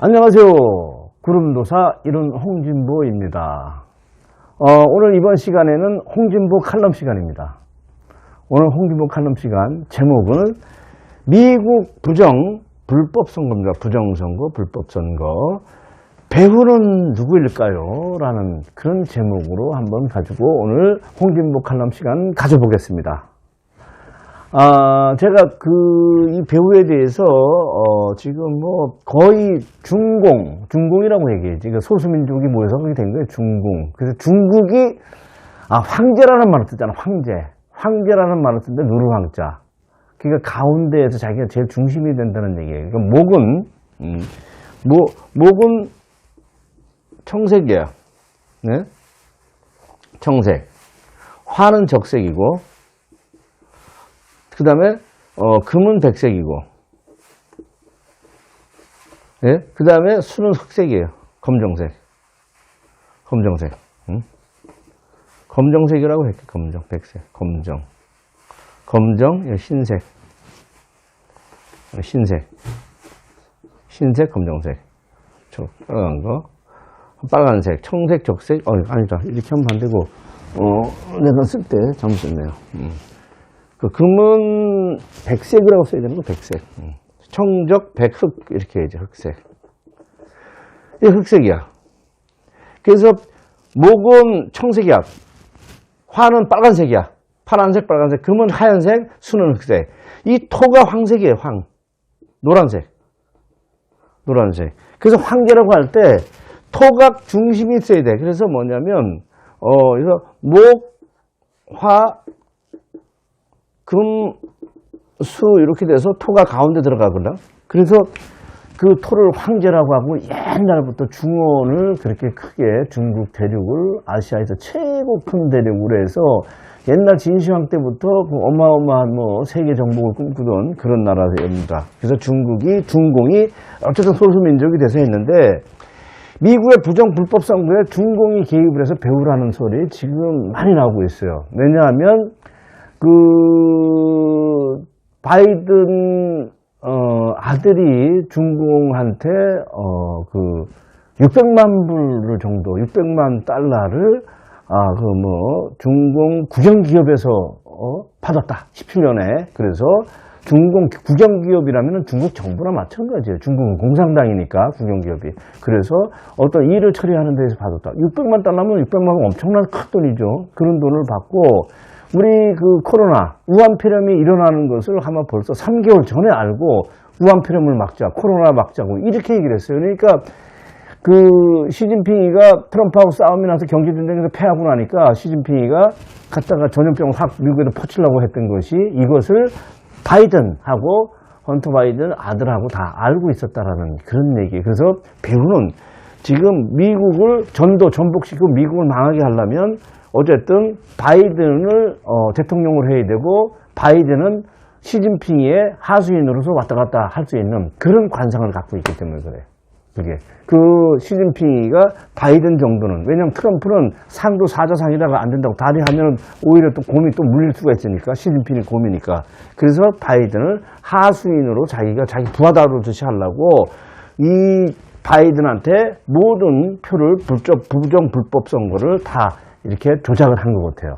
안녕하세요. 구름도사 이룬 홍진보입니다. 오늘 이번 시간에는 홍진보 칼럼 시간입니다. 오늘 홍진보 칼럼 시간 제목은 미국 부정 불법선거입니다. 부정선거, 불법선거. 배후는 누구일까요? 라는 그런 제목으로 한번 가지고 오늘 홍진보 칼럼 시간 가져보겠습니다. 제가 이 배후에 대해서, 지금 거의 중공이라고 얘기해야지. 그러니까 소수민족이 모여서 그렇게 된 거예요. 중공. 그래서 중국이, 황제라는 말을 쓰잖아. 황제라는 말을 쓰는데, 누르황자. 그러니까 가운데에서 자기가 제일 중심이 된다는 얘기예요. 그러니까 목은 청색이에요. 네? 청색. 화는 적색이고, 그 다음에, 금은 백색이고, 예? 그 다음에 수는 흑색이에요. 검정색. 응? 검정색이라고 했죠. 백색, 검정, 흰색, 검정색, 빨간색, 청색, 적색, 아니다. 이렇게 하면 안 되고, 내가 쓸 때 잘못 썼네요. 그 금은 백색이라고 써야 되는 거, 백색. 청적, 백흑, 이렇게 해야지, 흑색. 이게 흑색이야. 그래서, 목은 청색이야. 화는 빨간색이야. 파란색, 빨간색. 금은 하얀색, 수는 흑색. 이 토가 황색이에요, 노란색. 그래서 황제라고 할 때, 토가 중심이 있어야 돼. 그래서 뭐냐면, 그래서 목, 화, 금, 수 이렇게 돼서 토가 가운데 들어가거든. 그래서 그 토를 황제라고 하고 옛날부터 중원을 그렇게 크게 중국 대륙을 아시아에서 최고 큰 대륙으로 해서 옛날 진시황 때부터 그 어마어마한 세계 정복을 꿈꾸던 그런 나라입니다. 그래서 중공이 어쨌든 소수민족이 돼서 했는데 미국의 부정 불법 선거에 중공이 개입을 해서 배후라는 소리 지금 많이 나오고 있어요. 왜냐하면 바이든, 아들이 중공한테, 600만 불 정도, 600만 달러를, 중공 국영기업에서, 받았다. 17년에. 그래서 중공 국영기업이라면 중국 정부랑 마찬가지예요. 중국은 공산당이니까, 국영기업이. 그래서 어떤 일을 처리하는 데서 받았다. 600만 달러면 600만 원 엄청난 큰 돈이죠. 그런 돈을 받고, 우리 코로나, 우한폐렴이 일어나는 것을 아마 벌써 3개월 전에 알고 우한폐렴을 막자, 코로나 막자고 이렇게 얘기를 했어요. 그러니까 시진핑이가 트럼프하고 싸움이 나서 경제전쟁에서 패하고 나니까 시진핑이가 갔다가 전염병을 확 미국에도 퍼치려고 했던 것이 이것을 바이든하고 헌터 바이든 아들하고 다 알고 있었다라는 그런 얘기. 그래서 배후는 지금 미국을 전복시키고 미국을 망하게 하려면 어쨌든 바이든을 대통령으로 해야 되고 바이든은 시진핑의 하수인으로서 왔다 갔다 할 수 있는 그런 관상을 갖고 있기 때문에 그래요. 그게 시진핑이가 바이든 정도는 왜냐하면 트럼프는 상도 사자상이다가 안 된다고 다리 하면 오히려 또 곰이 또 물릴 수가 있으니까 시진핑이 곰이니까 그래서 바이든을 하수인으로 자기가 자기 부하 다루듯이 하려고 이 바이든한테 모든 표를 부정 불법 선거를 다 이렇게 조작을 한 것 같아요.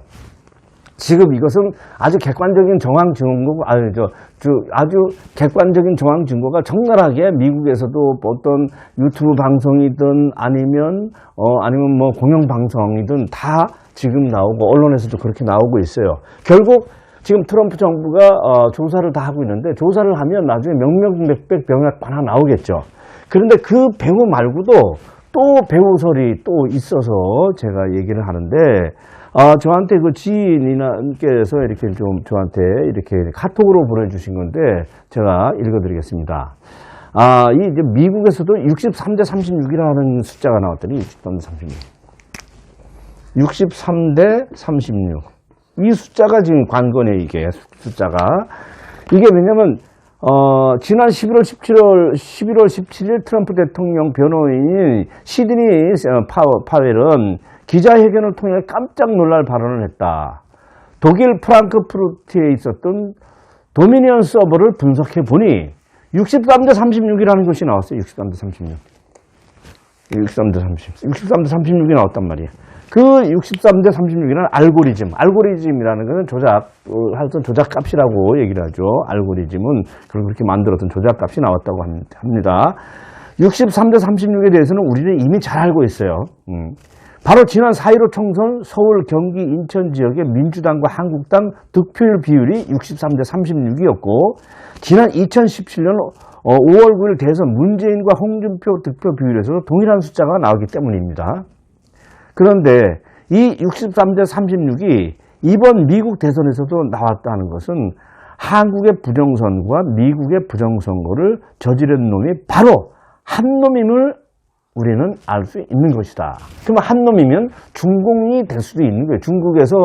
지금 이것은 아주 객관적인 정황 증거고, 아주 객관적인 정황 증거가 적나라하게 미국에서도 어떤 유튜브 방송이든 아니면 공영 방송이든 다 지금 나오고 언론에서도 그렇게 나오고 있어요. 결국 지금 트럼프 정부가 조사를 다 하고 있는데 조사를 하면 나중에 명명백백 병약 하나 나오겠죠. 그런데 그 배후 말고도 또 배후설이 또 있어서 제가 얘기를 하는데, 저한테 지인께서 이렇게 좀 저한테 이렇게 카톡으로 보내주신 건데, 제가 읽어드리겠습니다. 이제 미국에서도 63대 36이라는 숫자가 나왔더니, 63대 36. 63대 36. 이 숫자가 지금 관건이에요, 이게 숫자가. 이게 왜냐면, 지난 11월 17일 트럼프 대통령 변호인인 시드니 파웰은 기자회견을 통해 깜짝 놀랄 발언을 했다. 독일 프랑크푸르트에 있었던 도미니언 서버를 분석해 보니 63대 36이라는 것이 나왔어요. 63대 36. 63대 36이 나왔단 말이에요. 그 63대 36이라는 알고리즘이라는 것은 하여튼 조작값이라고 얘기를 하죠. 알고리즘은 그렇게 만들었던 조작값이 나왔다고 합니다. 63대 36에 대해서는 우리는 이미 잘 알고 있어요. 바로 지난 4.15 총선 서울, 경기, 인천 지역의 민주당과 한국당 득표율 비율이 63대 36이었고 지난 2017년 5월 9일 대선 문재인과 홍준표 득표 비율에서도 동일한 숫자가 나오기 때문입니다. 그런데 이 63대 36이 이번 미국 대선에서도 나왔다는 것은 한국의 부정선거와 미국의 부정선거를 저지른 놈이 바로 한 놈임을 우리는 알 수 있는 것이다. 그럼 한 놈이면 중공이 될 수도 있는 거예요. 중국에서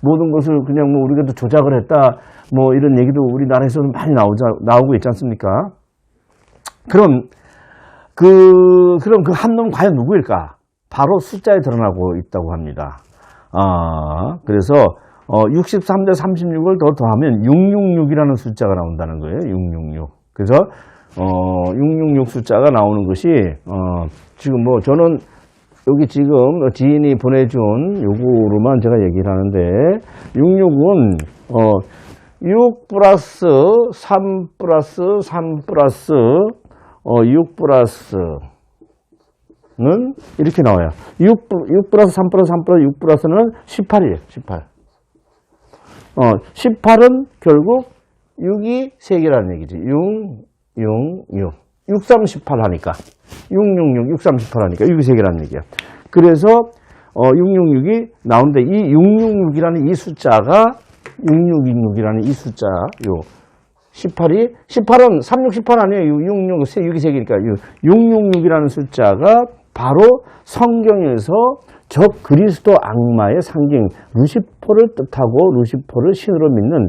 모든 것을 그냥 우리가 조작을 했다. 이런 얘기도 우리나라에서는 많이 나오고 있지 않습니까? 그럼 그 한 놈 과연 누구일까? 바로 숫자에 드러나고 있다고 합니다. 그래서 63대 36을 더하면 666이라는 숫자가 나온다는 거예요. 666. 그래서 666 숫자가 나오는 것이 지금 저는 여기 지금 지인이 보내준 요거로만 제가 얘기를 하는데 66은 6 플러스 3 플러스 3 플러스 6 플러스는 이렇게 나와요. 6 플러스 3 플러스 3 플러스 6 플러스는 18이에요. 18. 18은 결국 6이 3개라는 얘기지. 6, 3, 18 하니까. 6, 3, 18 하니까 6이 3개라는 얘기야. 그래서 666이 나오는데 이 666이라는 이 숫자가 6626이라는 이 숫자, 18은 36, 18 아니에요. 6이 3개니까 666이라는 숫자가 바로 성경에서 적 그리스도 악마의 상징 루시퍼를 뜻하고 루시퍼를 신으로 믿는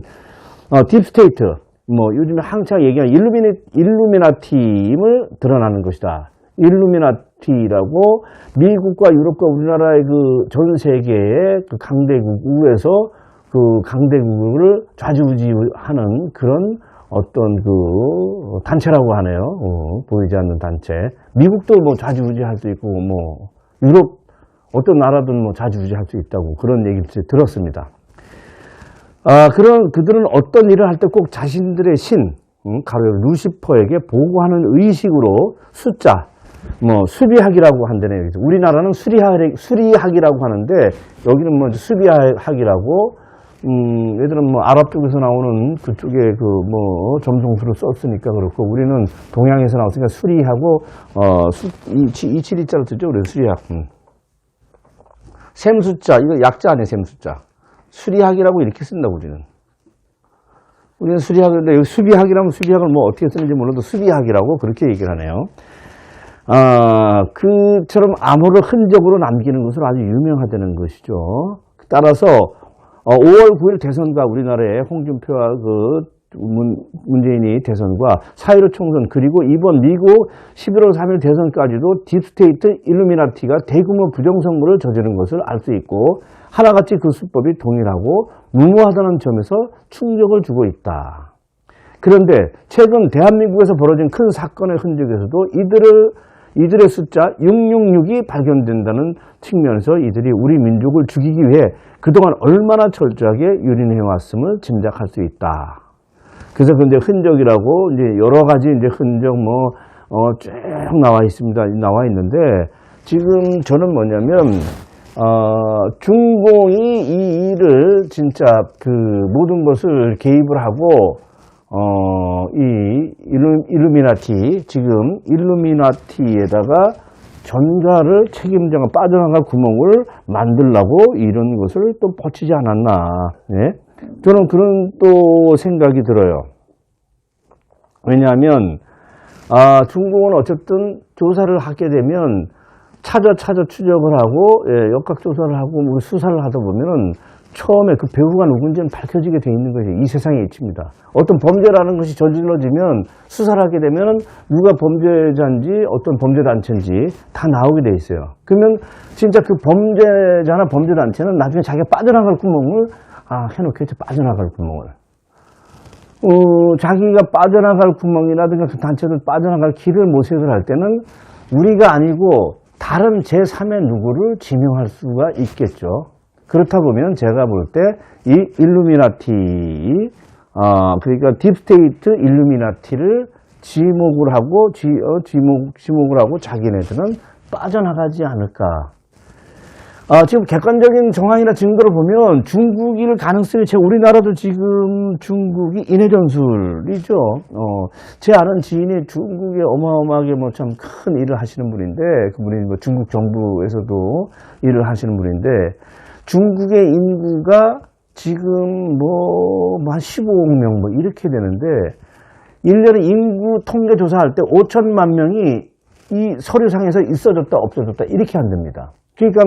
딥스테이트, 요즘에 한창 얘기하는 일루미나티임을 드러나는 것이다. 일루미나티라고 미국과 유럽과 우리나라의 전 세계의 강대국에서 강대국을 좌지우지하는 그런 어떤 단체라고 하네요. 보이지 않는 단체. 미국도 좌지우지할 수 있고, 유럽 어떤 나라든 좌지우지할 수 있다고 그런 얘기를 들었습니다. 그들은 어떤 일을 할 때 꼭 자신들의 신, 가로 루시퍼에게 보고하는 의식으로 숫자, 수비학이라고 한다네요. 우리나라는 수리학이라고 하는데, 여기는 수비학이라고, 얘들은 아랍 쪽에서 나오는 그쪽에 점성수를 썼으니까 그렇고, 우리는 동양에서 나왔으니까 수리하고, 272자를 쓰죠. 그래서 수리학. 셈숫자, 이거 약자 아니에요, 셈숫자. 수리학이라고 이렇게 쓴다, 우리는 수리학인데, 여기 수비학이라면 수비학을 어떻게 쓰는지 몰라도 수비학이라고 그렇게 얘기를 하네요. 그처럼 암호를 흔적으로 남기는 것으로 아주 유명하다는 것이죠. 따라서, 5월 9일 대선과 우리나라의 홍준표와 문재인이 대선과 4.15 총선 그리고 이번 미국 11월 3일 대선까지도 딥스테이트 일루미나티가 대규모 부정선거를 저지른 것을 알 수 있고 하나같이 그 수법이 동일하고 무모하다는 점에서 충격을 주고 있다. 그런데 최근 대한민국에서 벌어진 큰 사건의 흔적에서도 이들의 숫자 666이 발견된다는 측면에서 이들이 우리 민족을 죽이기 위해 그동안 얼마나 철저하게 유린해왔음을 짐작할 수 있다. 그래서 흔적이라고 여러 가지 흔적 쭉 나와 있는데 지금 저는 뭐냐면 중공이 이 일을 진짜 모든 것을 개입을 하고 이 일루미나티에다가 전가를 책임자가 빠져나갈 구멍을 만들라고 이런 것을 또 버치지 않았나. 예? 저는 그런 또 생각이 들어요. 왜냐하면, 중공은 어쨌든 조사를 하게 되면 찾아 추적을 하고, 역학조사를 하고, 수사를 하다 보면은 처음에 그 배우가 누군지는 밝혀지게 돼 있는 것이 이 세상의 이치입니다. 어떤 범죄라는 것이 저질러지면 수사를 하게 되면 누가 범죄자인지 어떤 범죄단체인지 다 나오게 돼 있어요. 그러면 진짜 그 범죄자나 범죄단체는 나중에 자기가 빠져나갈 구멍을 해놓겠죠. 빠져나갈 구멍을. 자기가 빠져나갈 구멍이라든가 그 단체들 빠져나갈 길을 모색을 할 때는 우리가 아니고 다른 제3의 누구를 지명할 수가 있겠죠. 그렇다 보면 제가 볼 때 이 일루미나티, 그러니까 딥스테이트 일루미나티를 지목을 하고, 지목을 하고 자기네들은 빠져나가지 않을까. 지금 객관적인 정황이나 증거를 보면 중국일 가능성이 우리나라도 지금 중국이 인해 전술이죠. 제 아는 지인이 중국에 어마어마하게 뭐 참 큰 일을 하시는 분인데, 그분이 뭐 중국 정부에서도 일을 하시는 분인데, 중국의 인구가 지금 한 15억 명 뭐 이렇게 되는데, 1년에 인구 통계 조사할 때 5천만 명이 이 서류상에서 있어졌다 없어졌다 이렇게 한답니다. 그러니까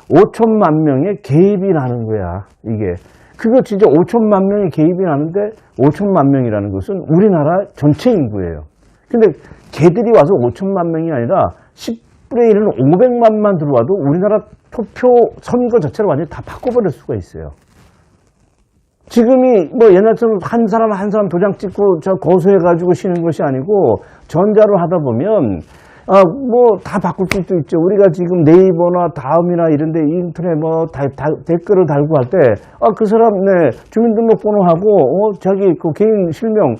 5천만 명의 개입이 나는 거야, 이게. 그거 진짜 5천만 명의 개입이 나는데 5천만 명이라는 것은 우리나라 전체 인구예요. 근데 걔들이 와서 5천만 명이 아니라 10분의 1은 500만만 들어와도 우리나라 투표 선거 자체를 완전히 다 바꿔버릴 수가 있어요. 지금이 뭐 옛날처럼 한 사람 한 사람 도장 찍고 저 거수해가지고 쉬는 것이 아니고 전자로 하다 보면 뭐 다 바꿀 수도 있죠. 우리가 지금 네이버나 다음이나 이런데 인터넷 뭐 댓글을 달고 할 때 그 사람 네 주민등록번호하고 자기 그 개인 실명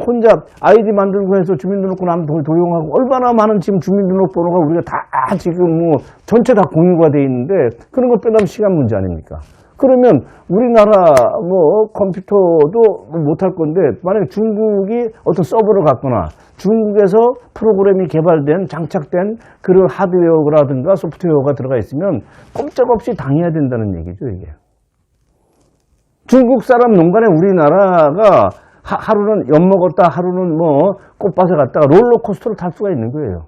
혼자 아이디 만들고 해서 주민등록번호 한번 도용하고 얼마나 많은 지금 주민등록번호가 우리가 다 지금 뭐 전체 다 공유가 돼 있는데 그런 거 빼려면 시간 문제 아닙니까? 그러면 우리나라 뭐 컴퓨터도 못할 건데 만약에 중국이 어떤 서버를 갖거나 중국에서 프로그램이 개발된 장착된 그런 하드웨어라든가 소프트웨어가 들어가 있으면 꼼짝없이 당해야 된다는 얘기죠, 이게. 중국 사람 농간에 우리나라가 하루는 엿먹었다 하루는 뭐 꽃밭에 갔다가 롤러코스터를 탈 수가 있는 거예요.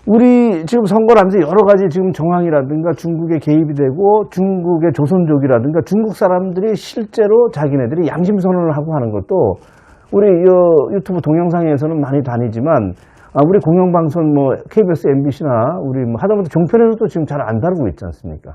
우리 지금 선거를 하면서 여러 가지 지금 정황이라든가 중국에 개입이 되고 중국의 조선족이라든가 중국 사람들이 실제로 자기네들이 양심선언을 하고 하는 것도 우리 유튜브 동영상에서는 많이 다니지만 우리 공영방송 뭐 KBS, MBC나 우리 뭐 하다못해 종편에서도 지금 잘 안 다루고 있지 않습니까?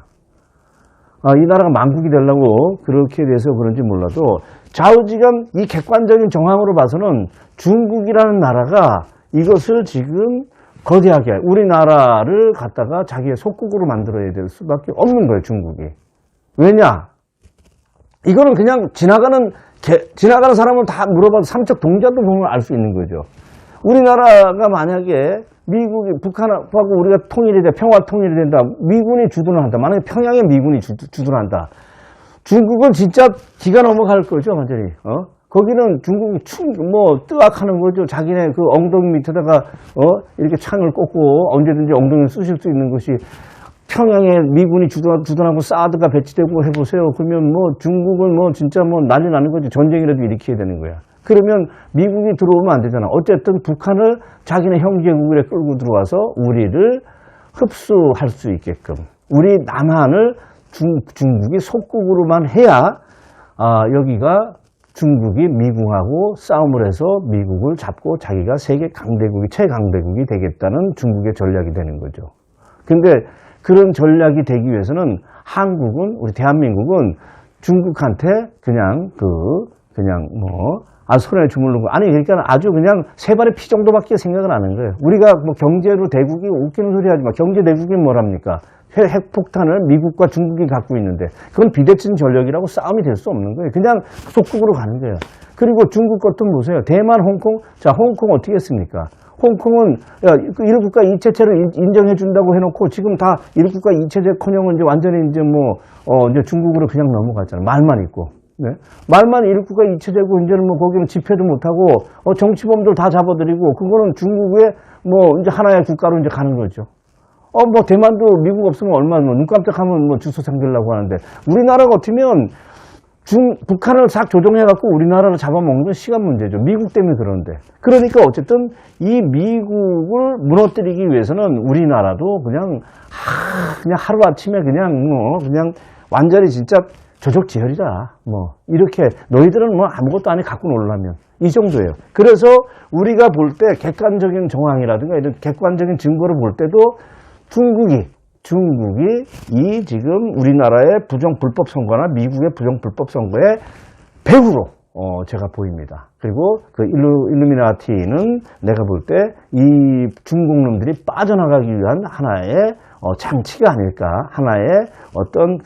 이 나라가 만국이 되려고 그렇게 돼서 그런지 몰라도 좌우지간 이 객관적인 정황으로 봐서는 중국이라는 나라가 이것을 지금 거대하게 우리나라를 갖다가 자기의 속국으로 만들어야 될 수밖에 없는 거예요, 중국이. 왜냐? 이거는 그냥 지나가는 사람은 다 물어봐도 삼척 동자도 보면 알 수 있는 거죠. 우리나라가 만약에 미국이 북한하고 우리가 통일이 돼, 평화 통일이 된다. 미군이 주둔을 한다. 만약에 평양에 미군이 주둔한다. 중국은 진짜 기가 넘어갈 거죠, 완전히. 거기는 중국이 뜨악하는 거죠. 자기네 그 엉덩이 밑에다가, 이렇게 창을 꽂고 언제든지 엉덩이를 쑤실 수 있는 것이 평양에 미군이 주둔하고 사드가 배치되고 해보세요. 그러면 뭐 중국은 뭐 진짜 뭐 난리 나는 거지. 전쟁이라도 일으켜야 되는 거야. 그러면 미국이 들어오면 안 되잖아. 어쨌든 북한을 자기네 형제국에 끌고 들어와서 우리를 흡수할 수 있게끔. 우리 남한을 중국이 속국으로만 해야, 여기가 중국이 미국하고 싸움을 해서 미국을 잡고 자기가 세계 강대국이, 최강대국이 되겠다는 중국의 전략이 되는 거죠. 근데 그런 전략이 되기 위해서는 한국은, 우리 대한민국은 중국한테 그냥 손에 주물르고, 아니, 그러니까 아주 그냥 세 발의 피 정도밖에 생각을 안 하는 거예요. 우리가 뭐 경제로 대국이 웃기는 소리 하지 마. 경제 대국이 뭐랍니까? 핵폭탄을 미국과 중국이 갖고 있는데, 그건 비대칭 전력이라고 싸움이 될 수 없는 거예요. 그냥 속국으로 가는 거예요. 그리고 중국 것도 보세요. 대만, 홍콩. 자, 홍콩 어떻게 했습니까? 홍콩은, 일국가 이체체를 인정해준다고 해놓고, 지금 다 일국가 이체제커녕 이제 완전히 이제 이제 중국으로 그냥 넘어갔잖아요. 말만 있고. 네? 말만 일국가 이체제고, 이제는 뭐 거기는 집회도 못하고, 정치범들 다 잡아들이고, 그거는 중국의 이제 하나의 국가로 이제 가는 거죠. 대만도 미국 없으면 얼마나, 눈 깜짝하면 주소 잠기려고 하는데, 우리나라 같으면 북한을 싹 조정해갖고 우리나라를 잡아먹는 건 시간 문제죠. 미국 때문에 그러는데. 그러니까 어쨌든 이 미국을 무너뜨리기 위해서는 우리나라도 그냥 하루아침에 그냥 완전히 진짜 저적지혈이다. 이렇게 너희들은 아무것도 아니 갖고 놀라면. 이 정도예요. 그래서 우리가 볼 때 객관적인 정황이라든가 이런 객관적인 증거를 볼 때도 중국이 이 지금 우리나라의 부정불법 선거나 미국의 부정불법 선거의 배후로 제가 보입니다. 그리고 그 일루미나티는 내가 볼 때 이 중국놈들이 빠져나가기 위한 하나의 장치가 아닐까, 하나의 어떤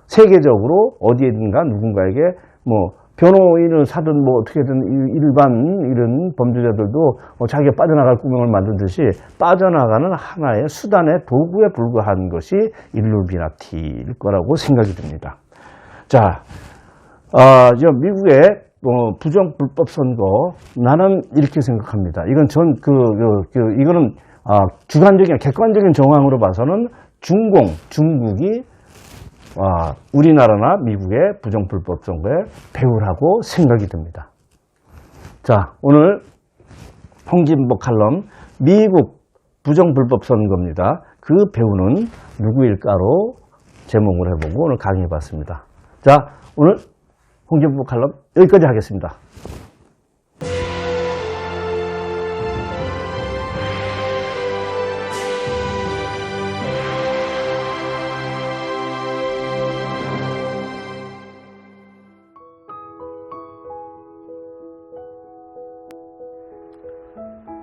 세계적으로 어디에든가 누군가에게 뭐 변호인을 사든 뭐 어떻게든 일반 이런 범죄자들도 자기가 빠져나갈 구멍을 만들듯이 빠져나가는 하나의 수단의 도구에 불과한 것이 일루미나티일 거라고 생각이 듭니다. 자, 미국의 부정불법 선거, 나는 이렇게 생각합니다. 이건 이거는 주관적인, 객관적인 정황으로 봐서는 중국이 우리나라나 미국의 부정불법 선거의 배우라고 생각이 듭니다. 자, 오늘 홍진보 칼럼 미국 부정불법 선거입니다. 그 배우는 누구일까로 제목을 해보고 오늘 강의해봤습니다. 자, 오늘 홍진보 칼럼 여기까지 하겠습니다.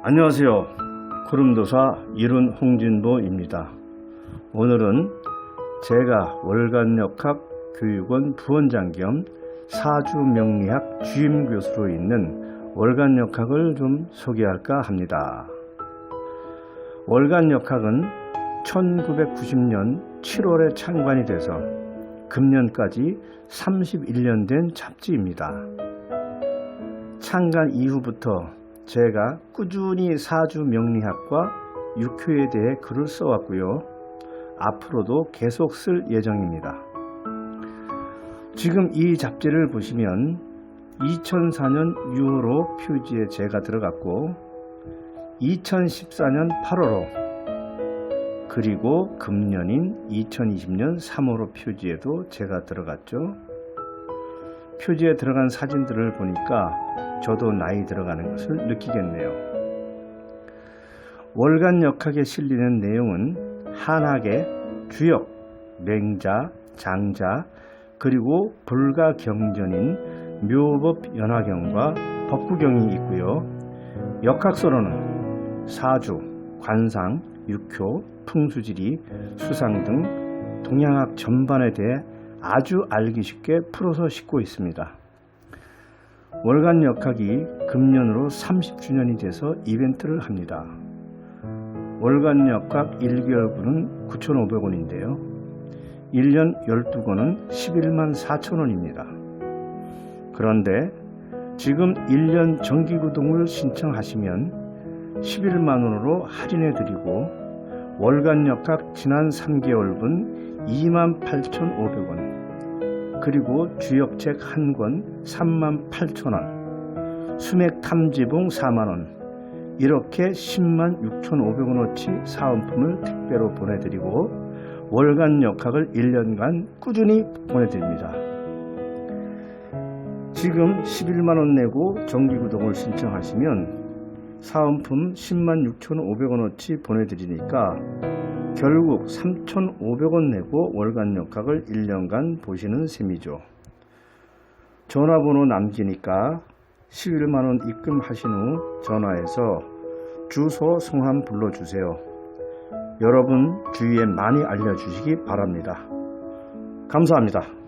안녕하세요. 구름도사 이룬 홍진보입니다. 오늘은 제가 월간역학 교육원 부원장 겸 사주명리학 주임교수로 있는 월간역학을 좀 소개할까 합니다. 월간역학은 1990년 7월에 창간이 돼서 금년까지 31년 된 잡지입니다. 창간 이후부터 제가 꾸준히 사주명리학과 육효에 대해 글을 써왔고요. 앞으로도 계속 쓸 예정입니다. 지금 이 잡지를 보시면 2004년 6월호 표지에 제가 들어갔고 2014년 8월호 그리고 금년인 2020년 3월호 표지에도 제가 들어갔죠. 표지에 들어간 사진들을 보니까 저도 나이 들어가는 것을 느끼겠네요. 월간역학에 실리는 내용은 한학의 주역, 맹자, 장자, 그리고 불가경전인 묘법연화경과 법구경이 있고요. 역학서로는 사주, 관상, 육효, 풍수지리, 수상 등 동양학 전반에 대해 아주 알기 쉽게 풀어서 싣고 있습니다. 월간역학이 금년으로 30주년이 돼서 이벤트를 합니다. 월간역학 1개월분은 9,500원인데요. 1년 12권은 11만 4천원입니다. 그런데 지금 1년 정기구독을 신청하시면 11만원으로 할인해드리고 월간역학 지난 3개월분 28,500원 그리고 주역책 한 권 38,000원, 수맥탐지봉 4만원, 이렇게 106,500원어치 사은품을 택배로 보내드리고 월간역학을 1년간 꾸준히 보내드립니다. 지금 11만원 내고 정기구독을 신청하시면 사은품 106,500원어치 보내드리니까 결국 3,500원 내고 월간역학을 1년간 보시는 셈이죠. 전화번호 남기니까 11만원 입금하신 후 전화해서 주소 성함 불러주세요. 여러분 주위에 많이 알려주시기 바랍니다. 감사합니다.